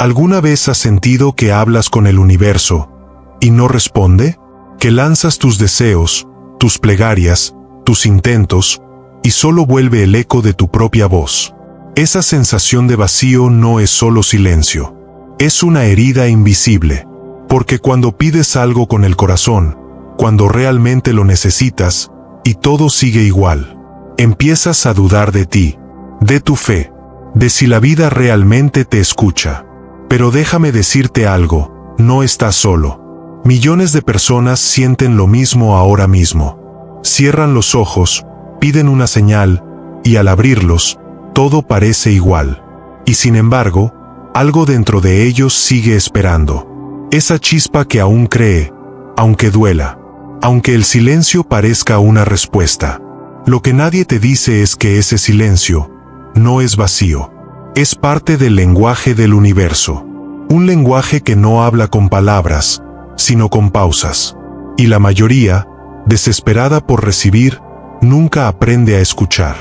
¿Alguna vez has sentido que hablas con el universo y no responde? Que lanzas tus deseos, tus plegarias, tus intentos, y solo vuelve el eco de tu propia voz. Esa sensación de vacío no es solo silencio. Es una herida invisible. Porque cuando pides algo con el corazón, cuando realmente lo necesitas, y todo sigue igual, empiezas a dudar de ti, de tu fe, de si la vida realmente te escucha. Pero déjame decirte algo, no estás solo. Millones de personas sienten lo mismo ahora mismo. Cierran los ojos, piden una señal, y al abrirlos, todo parece igual. Y sin embargo, algo dentro de ellos sigue esperando. Esa chispa que aún cree, aunque duela, aunque el silencio parezca una respuesta. Lo que nadie te dice es que ese silencio no es vacío. Es parte del lenguaje del universo. Un lenguaje que no habla con palabras, sino con pausas. Y la mayoría, desesperada por recibir, nunca aprende a escuchar.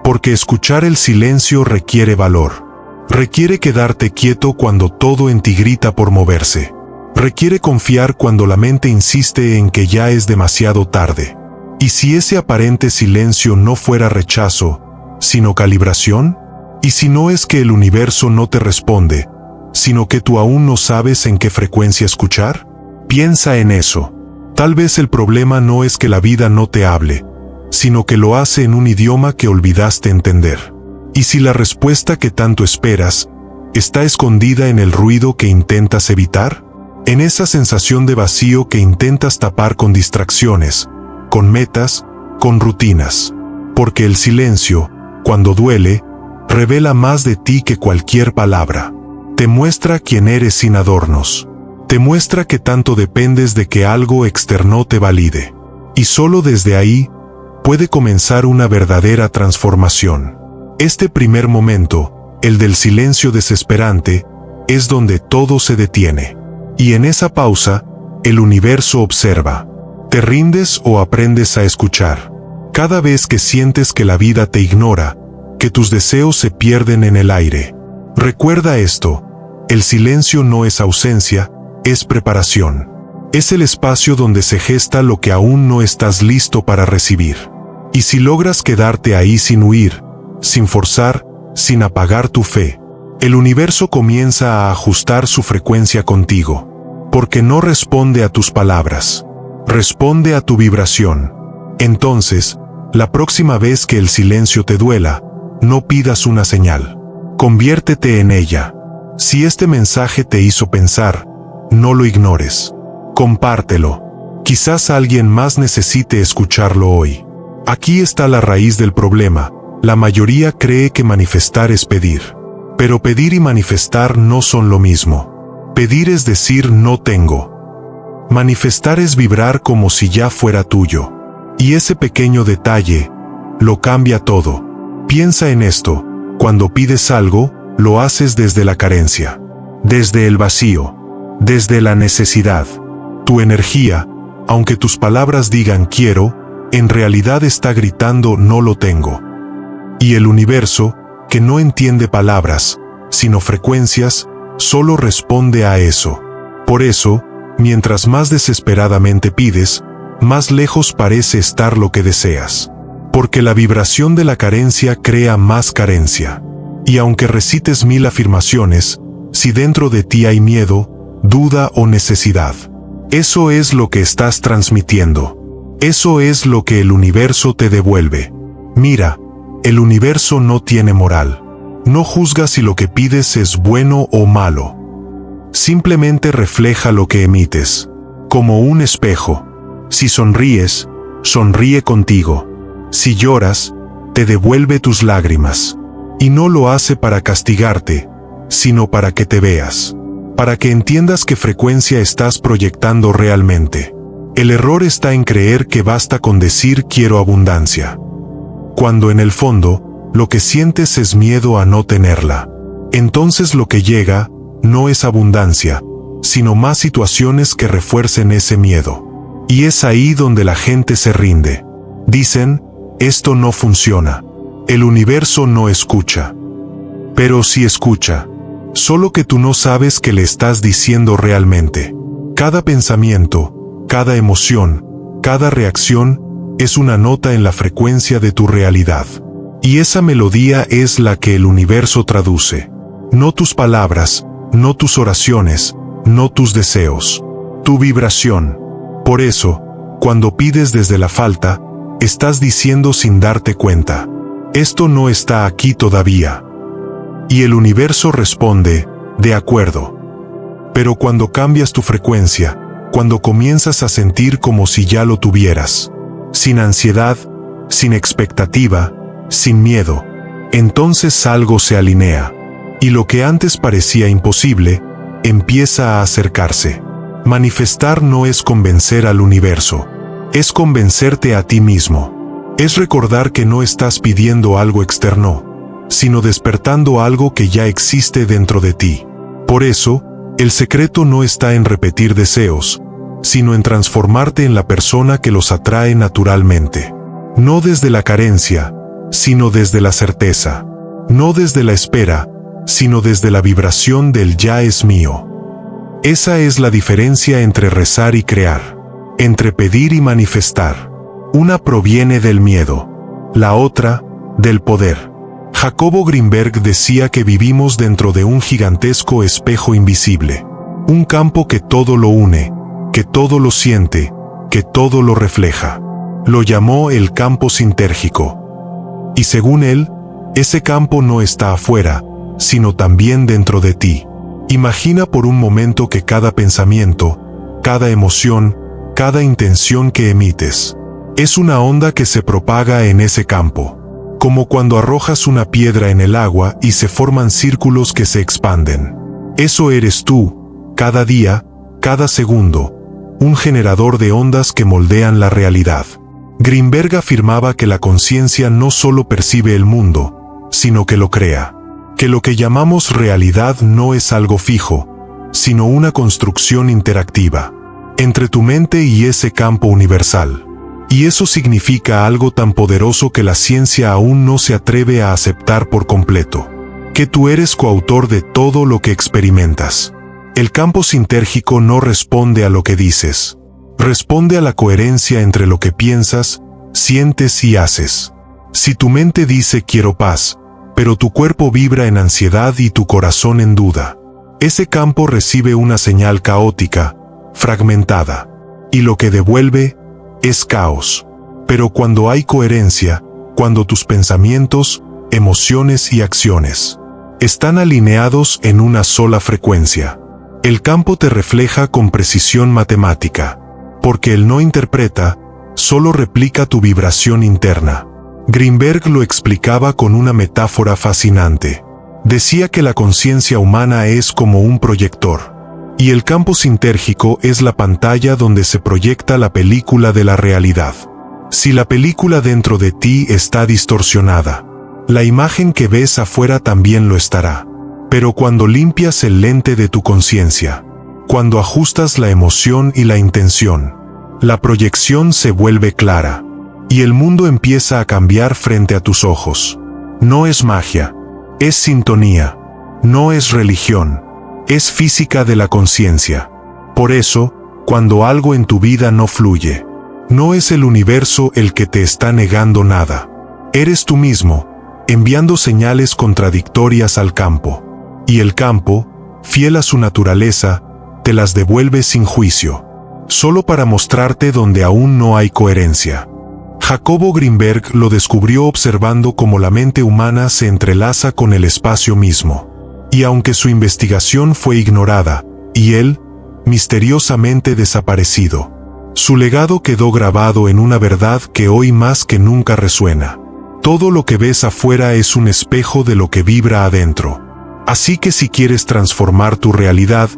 Porque escuchar el silencio requiere valor. Requiere quedarte quieto cuando todo en ti grita por moverse. Requiere confiar cuando la mente insiste en que ya es demasiado tarde. ¿Y si ese aparente silencio no fuera rechazo, sino calibración? ¿Y si no es que el universo no te responde, sino que tú aún no sabes en qué frecuencia escuchar? Piensa en eso. Tal vez el problema no es que la vida no te hable, sino que lo hace en un idioma que olvidaste entender. ¿Y si la respuesta que tanto esperas está escondida en el ruido que intentas evitar? En esa sensación de vacío que intentas tapar con distracciones, con metas, con rutinas. Porque el silencio, cuando duele, revela más de ti que cualquier palabra. Te muestra quién eres sin adornos. Te muestra que tanto dependes de que algo externo te valide. Y solo desde ahí puede comenzar una verdadera transformación. Este primer momento, el del silencio desesperante, es donde todo se detiene. Y en esa pausa, el universo observa. ¿Te rindes o aprendes a escuchar? Cada vez que sientes que la vida te ignora, que tus deseos se pierden en el aire. Recuerda esto, el silencio no es ausencia, es preparación. Es el espacio donde se gesta lo que aún no estás listo para recibir. Y si logras quedarte ahí sin huir, sin forzar, sin apagar tu fe, el universo comienza a ajustar su frecuencia contigo. Porque no responde a tus palabras, responde a tu vibración. Entonces, la próxima vez que el silencio te duela, no pidas una señal. Conviértete en ella. Si este mensaje te hizo pensar, no lo ignores. Compártelo. Quizás alguien más necesite escucharlo hoy. Aquí está la raíz del problema. La mayoría cree que manifestar es pedir. Pero pedir y manifestar no son lo mismo. Pedir es decir no tengo. Manifestar es vibrar como si ya fuera tuyo. Y ese pequeño detalle lo cambia todo. Piensa en esto, cuando pides algo, lo haces desde la carencia, desde el vacío, desde la necesidad. Tu energía, aunque tus palabras digan quiero, en realidad está gritando no lo tengo. Y el universo, que no entiende palabras, sino frecuencias, solo responde a eso. Por eso, mientras más desesperadamente pides, más lejos parece estar lo que deseas. Porque la vibración de la carencia crea más carencia. Y aunque recites 1000 afirmaciones, si dentro de ti hay miedo, duda o necesidad, eso es lo que estás transmitiendo. Eso es lo que el universo te devuelve. Mira, el universo no tiene moral. No juzga si lo que pides es bueno o malo. Simplemente refleja lo que emites. Como un espejo. Si sonríes, sonríe contigo. Si lloras, te devuelve tus lágrimas. Y no lo hace para castigarte, sino para que te veas. Para que entiendas qué frecuencia estás proyectando realmente. El error está en creer que basta con decir quiero abundancia. Cuando en el fondo, lo que sientes es miedo a no tenerla. Entonces lo que llega, no es abundancia, sino más situaciones que refuercen ese miedo. Y es ahí donde la gente se rinde. Dicen, esto no funciona. El universo no escucha. Pero sí escucha. Solo que tú no sabes qué le estás diciendo realmente. Cada pensamiento, cada emoción, cada reacción es una nota en la frecuencia de tu realidad. Y esa melodía es la que el universo traduce. No tus palabras, no tus oraciones, no tus deseos. Tu vibración. Por eso, cuando pides desde la falta, estás diciendo sin darte cuenta: esto no está aquí todavía. Y el universo responde: de acuerdo. Pero cuando cambias tu frecuencia, cuando comienzas a sentir como si ya lo tuvieras, sin ansiedad, sin expectativa, sin miedo, entonces algo se alinea. Y lo que antes parecía imposible, empieza a acercarse. Manifestar no es convencer al universo, es convencerte a ti mismo. Es recordar que no estás pidiendo algo externo, sino despertando algo que ya existe dentro de ti. Por eso, el secreto no está en repetir deseos, sino en transformarte en la persona que los atrae naturalmente. No desde la carencia, sino desde la certeza. No desde la espera, sino desde la vibración del ya es mío. Esa es la diferencia entre rezar y crear, entre pedir y manifestar. Una proviene del miedo, la otra, del poder. Jacobo Greenberg decía que vivimos dentro de un gigantesco espejo invisible, un campo que todo lo une, que todo lo siente, que todo lo refleja. Lo llamó el campo sintérgico. Y según él, ese campo no está afuera, sino también dentro de ti. Imagina por un momento que cada pensamiento, cada emoción, cada intención que emites, es una onda que se propaga en ese campo. Como cuando arrojas una piedra en el agua y se forman círculos que se expanden. Eso eres tú, cada día, cada segundo, un generador de ondas que moldean la realidad. Greenberg afirmaba que la conciencia no solo percibe el mundo, sino que lo crea. Que lo que llamamos realidad no es algo fijo, sino una construcción interactiva, entre tu mente y ese campo universal. Y eso significa algo tan poderoso que la ciencia aún no se atreve a aceptar por completo. Que tú eres coautor de todo lo que experimentas. El campo sintérgico no responde a lo que dices. Responde a la coherencia entre lo que piensas, sientes y haces. Si tu mente dice quiero paz, pero tu cuerpo vibra en ansiedad y tu corazón en duda, ese campo recibe una señal caótica, fragmentada. Y lo que devuelve es caos. Pero cuando hay coherencia, cuando tus pensamientos, emociones y acciones están alineados en una sola frecuencia, el campo te refleja con precisión matemática, porque él no interpreta, solo replica tu vibración interna. Greenberg lo explicaba con una metáfora fascinante. Decía que la conciencia humana es como un proyector, y el campo sintérgico es la pantalla donde se proyecta la película de la realidad. Si la película dentro de ti está distorsionada, la imagen que ves afuera también lo estará. Pero cuando limpias el lente de tu conciencia, cuando ajustas la emoción y la intención, la proyección se vuelve clara, y el mundo empieza a cambiar frente a tus ojos. No es magia, es sintonía, no es religión, es física de la conciencia. Por eso, cuando algo en tu vida no fluye, no es el universo el que te está negando nada. Eres tú mismo, enviando señales contradictorias al campo. Y el campo, fiel a su naturaleza, te las devuelve sin juicio, solo para mostrarte donde aún no hay coherencia. Jacobo Greenberg lo descubrió observando cómo la mente humana se entrelaza con el espacio mismo. Y aunque su investigación fue ignorada, y él, misteriosamente desaparecido, su legado quedó grabado en una verdad que hoy más que nunca resuena. Todo lo que ves afuera es un espejo de lo que vibra adentro. Así que si quieres transformar tu realidad,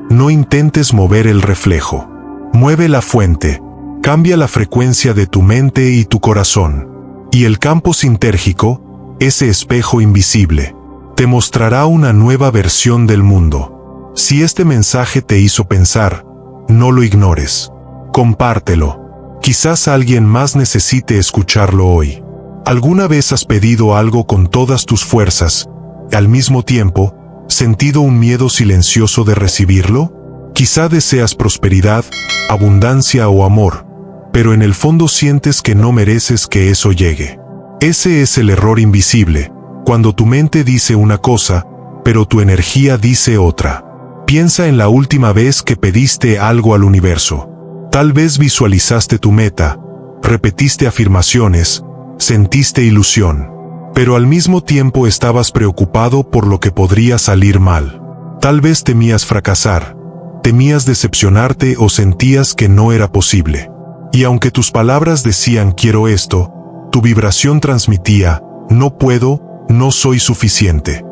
no intentes mover el reflejo. Mueve la fuente, cambia la frecuencia de tu mente y tu corazón. Y el campo sintérgico, ese espejo invisible, te mostrará una nueva versión del mundo. Si este mensaje te hizo pensar, no lo ignores. Compártelo. Quizás alguien más necesite escucharlo hoy. ¿Alguna vez has pedido algo con todas tus fuerzas, al mismo tiempo, ¿Sentido un miedo silencioso de recibirlo? Quizá deseas prosperidad, abundancia o amor, pero en el fondo sientes que no mereces que eso llegue. Ese es el error invisible, cuando tu mente dice una cosa, pero tu energía dice otra. Piensa en la última vez que pediste algo al universo. Tal vez visualizaste tu meta, repetiste afirmaciones, sentiste ilusión, pero al mismo tiempo estabas preocupado por lo que podría salir mal. Tal vez temías fracasar, temías decepcionarte o sentías que no era posible. Y aunque tus palabras decían quiero esto, tu vibración transmitía no puedo, no soy suficiente.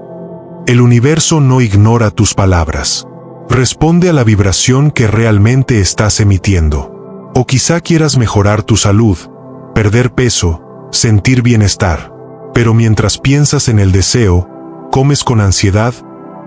El universo no ignora tus palabras. Responde a la vibración que realmente estás emitiendo. O quizá quieras mejorar tu salud, perder peso, sentir bienestar. Pero mientras piensas en el deseo, comes con ansiedad,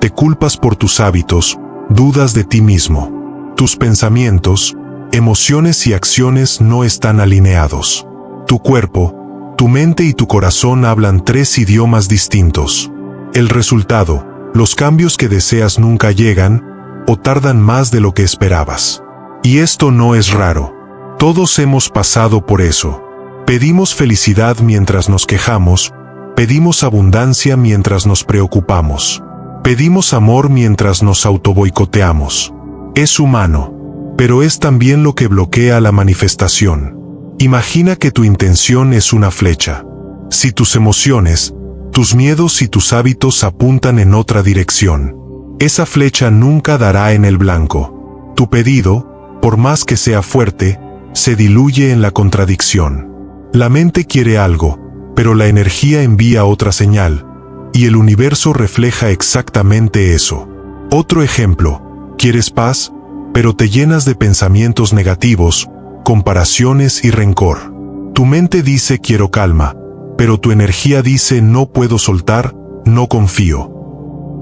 te culpas por tus hábitos, dudas de ti mismo. Tus pensamientos, emociones y acciones no están alineados. Tu cuerpo, tu mente y tu corazón hablan 3 idiomas distintos. El resultado, los cambios que deseas nunca llegan, o tardan más de lo que esperabas. Y esto no es raro. Todos hemos pasado por eso. Pedimos felicidad mientras nos quejamos, pedimos abundancia mientras nos preocupamos. Pedimos amor mientras nos autoboicoteamos. Es humano, pero es también lo que bloquea la manifestación. Imagina que tu intención es una flecha. Si tus emociones, tus miedos y tus hábitos apuntan en otra dirección, esa flecha nunca dará en el blanco. Tu pedido, por más que sea fuerte, se diluye en la contradicción. La mente quiere algo, pero la energía envía otra señal, y el universo refleja exactamente eso. Otro ejemplo, quieres paz, pero te llenas de pensamientos negativos, comparaciones y rencor. Tu mente dice quiero calma, pero tu energía dice no puedo soltar, no confío.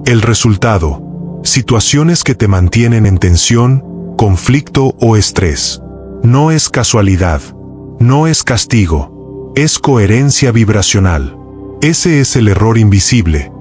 El resultado, situaciones que te mantienen en tensión, conflicto o estrés. No es casualidad, no es castigo, es coherencia vibracional. Ese es el error invisible.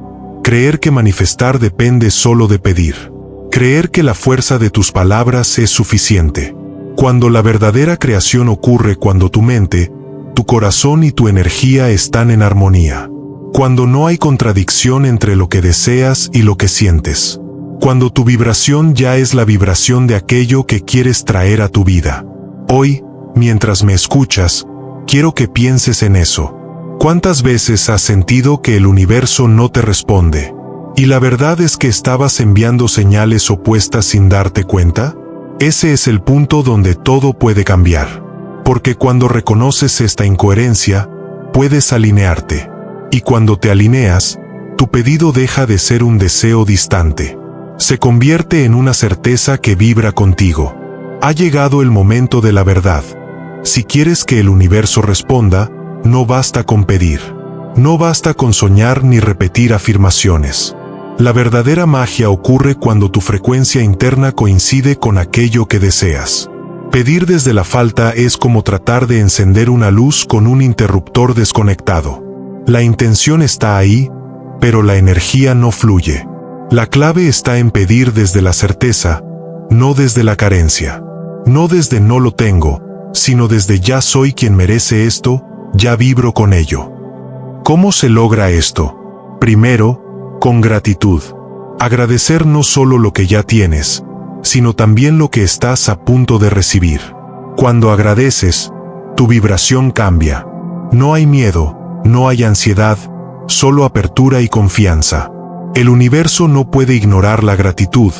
Creer que manifestar depende solo de pedir. Creer que la fuerza de tus palabras es suficiente. Cuando la verdadera creación ocurre cuando tu mente, tu corazón y tu energía están en armonía. Cuando no hay contradicción entre lo que deseas y lo que sientes. Cuando tu vibración ya es la vibración de aquello que quieres traer a tu vida. Hoy, mientras me escuchas, quiero que pienses en eso. ¿Cuántas veces has sentido que el universo no te responde? ¿Y la verdad es que estabas enviando señales opuestas sin darte cuenta? Ese es el punto donde todo puede cambiar. Porque cuando reconoces esta incoherencia, puedes alinearte. Y cuando te alineas, tu pedido deja de ser un deseo distante. Se convierte en una certeza que vibra contigo. Ha llegado el momento de la verdad. Si quieres que el universo responda, no basta con pedir. No basta con soñar ni repetir afirmaciones. La verdadera magia ocurre cuando tu frecuencia interna coincide con aquello que deseas. Pedir desde la falta es como tratar de encender una luz con un interruptor desconectado. La intención está ahí, pero la energía no fluye. La clave está en pedir desde la certeza, no desde la carencia. No desde no lo tengo, sino desde ya soy quien merece esto, ya vibro con ello. ¿Cómo se logra esto? Primero, con gratitud. Agradecer no solo lo que ya tienes, sino también lo que estás a punto de recibir. Cuando agradeces, tu vibración cambia. No hay miedo, no hay ansiedad, solo apertura y confianza. El universo no puede ignorar la gratitud,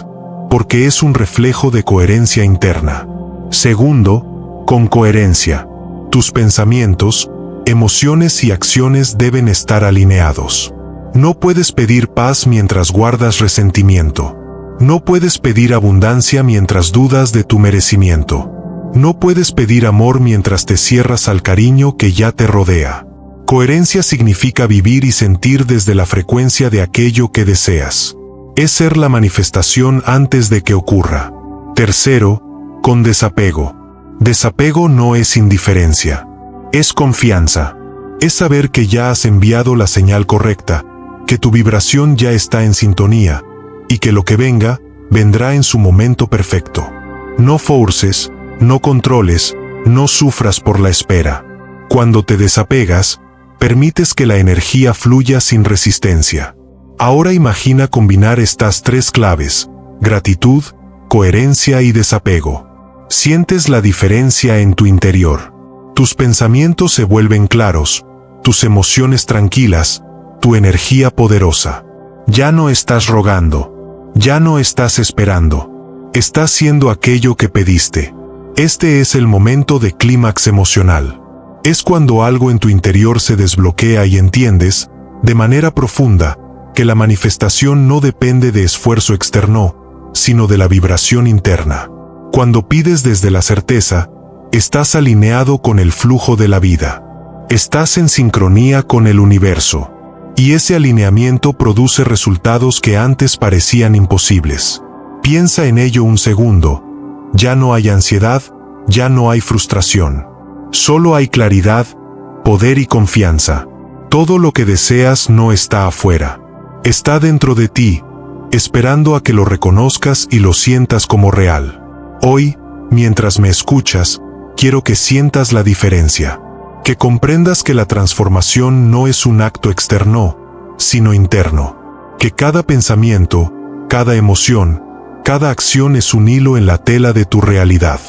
porque es un reflejo de coherencia interna. Segundo, con coherencia. Tus pensamientos, emociones y acciones deben estar alineados. No puedes pedir paz mientras guardas resentimiento. No puedes pedir abundancia mientras dudas de tu merecimiento. No puedes pedir amor mientras te cierras al cariño que ya te rodea. Coherencia significa vivir y sentir desde la frecuencia de aquello que deseas. Es ser la manifestación antes de que ocurra. Tercero, con desapego. Desapego no es indiferencia. Es confianza. Es saber que ya has enviado la señal correcta, que tu vibración ya está en sintonía, y que lo que venga, vendrá en su momento perfecto. No forces, no controles, no sufras por la espera. Cuando te desapegas, permites que la energía fluya sin resistencia. Ahora imagina combinar estas tres claves: gratitud, coherencia y desapego. Sientes la diferencia en tu interior. Tus pensamientos se vuelven claros, tus emociones tranquilas, tu energía poderosa. Ya no estás rogando, ya no estás esperando. Estás siendo aquello que pediste. Este es el momento de clímax emocional. Es cuando algo en tu interior se desbloquea y entiendes, de manera profunda, que la manifestación no depende de esfuerzo externo, sino de la vibración interna. Cuando pides desde la certeza, estás alineado con el flujo de la vida. Estás en sincronía con el universo. Y ese alineamiento produce resultados que antes parecían imposibles. Piensa en ello un segundo. Ya no hay ansiedad, ya no hay frustración. Solo hay claridad, poder y confianza. Todo lo que deseas no está afuera. Está dentro de ti, esperando a que lo reconozcas y lo sientas como real. Hoy, mientras me escuchas, quiero que sientas la diferencia. Que comprendas que la transformación no es un acto externo, sino interno. Que cada pensamiento, cada emoción, cada acción es un hilo en la tela de tu realidad.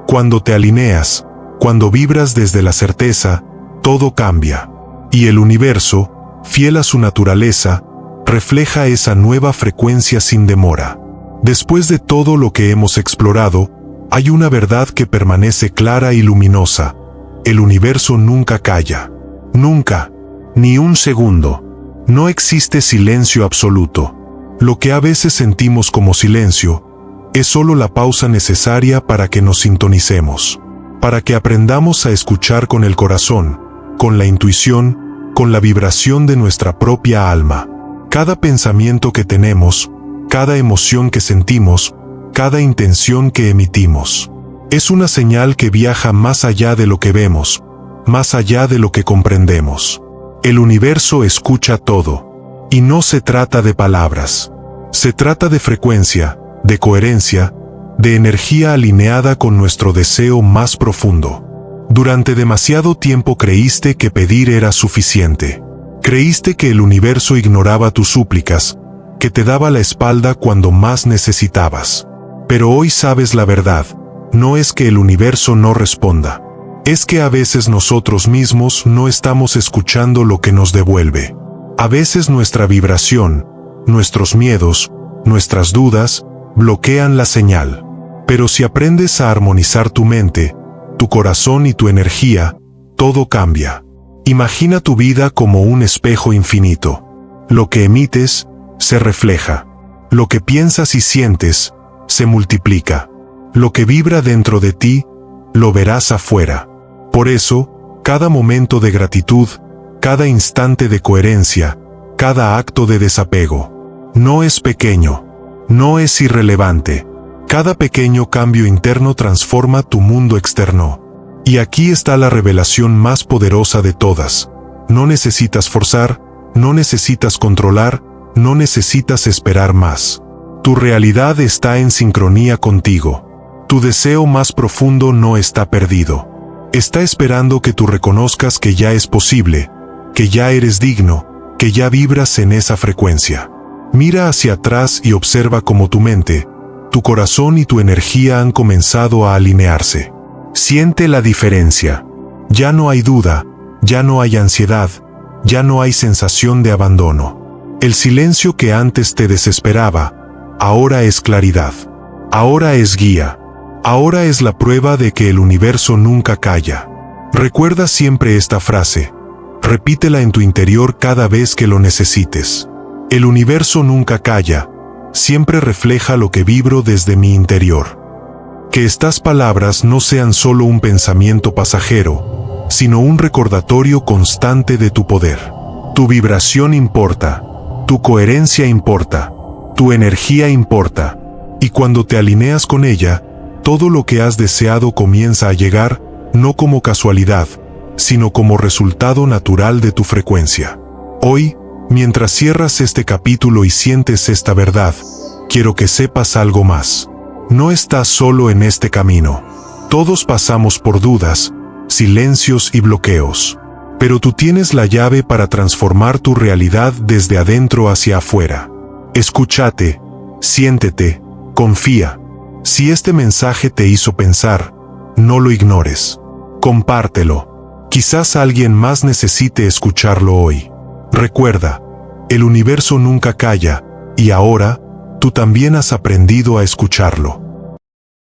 Cuando te alineas, cuando vibras desde la certeza, todo cambia. Y el universo, fiel a su naturaleza, refleja esa nueva frecuencia sin demora. Después de todo lo que hemos explorado, hay una verdad que permanece clara y luminosa. El universo nunca calla. Nunca. Ni un segundo. No existe silencio absoluto. Lo que a veces sentimos como silencio, es solo la pausa necesaria para que nos sintonicemos. Para que aprendamos a escuchar con el corazón, con la intuición, con la vibración de nuestra propia alma. Cada pensamiento que tenemos, cada emoción que sentimos, cada intención que emitimos, es una señal que viaja más allá de lo que vemos, más allá de lo que comprendemos. El universo escucha todo. Y no se trata de palabras. Se trata de frecuencia, de coherencia, de energía alineada con nuestro deseo más profundo. Durante demasiado tiempo creíste que pedir era suficiente. Creíste que el universo ignoraba tus súplicas, que te daba la espalda cuando más necesitabas. Pero hoy sabes la verdad. No es que el universo no responda. Es que a veces nosotros mismos no estamos escuchando lo que nos devuelve. A veces nuestra vibración, nuestros miedos, nuestras dudas, bloquean la señal. Pero si aprendes a armonizar tu mente, tu corazón y tu energía, todo cambia. Imagina tu vida como un espejo infinito. Lo que emites, se refleja. Lo que piensas y sientes, se multiplica. Lo que vibra dentro de ti, lo verás afuera. Por eso, cada momento de gratitud, cada instante de coherencia, cada acto de desapego, no es pequeño, no es irrelevante. Cada pequeño cambio interno transforma tu mundo externo. Y aquí está la revelación más poderosa de todas. No necesitas forzar, no necesitas controlar, no necesitas esperar más. Tu realidad está en sincronía contigo. Tu deseo más profundo no está perdido. Está esperando que tú reconozcas que ya es posible, que ya eres digno, que ya vibras en esa frecuencia. Mira hacia atrás y observa cómo tu mente, tu corazón y tu energía han comenzado a alinearse. Siente la diferencia. Ya no hay duda, ya no hay ansiedad, ya no hay sensación de abandono. El silencio que antes te desesperaba, ahora es claridad. Ahora es guía. Ahora es la prueba de que el universo nunca calla. Recuerda siempre esta frase. Repítela en tu interior cada vez que lo necesites. El universo nunca calla, siempre refleja lo que vibro desde mi interior. Que estas palabras no sean solo un pensamiento pasajero, sino un recordatorio constante de tu poder. Tu vibración importa, tu coherencia importa, tu energía importa, y cuando te alineas con ella, todo lo que has deseado comienza a llegar, no como casualidad, sino como resultado natural de tu frecuencia. Hoy, mientras cierras este capítulo y sientes esta verdad, quiero que sepas algo más. No estás solo en este camino. Todos pasamos por dudas, silencios y bloqueos. Pero tú tienes la llave para transformar tu realidad desde adentro hacia afuera. Escúchate, siéntete, confía. Si este mensaje te hizo pensar, no lo ignores. Compártelo. Quizás alguien más necesite escucharlo hoy. Recuerda, el universo nunca calla, y ahora, tú también has aprendido a escucharlo.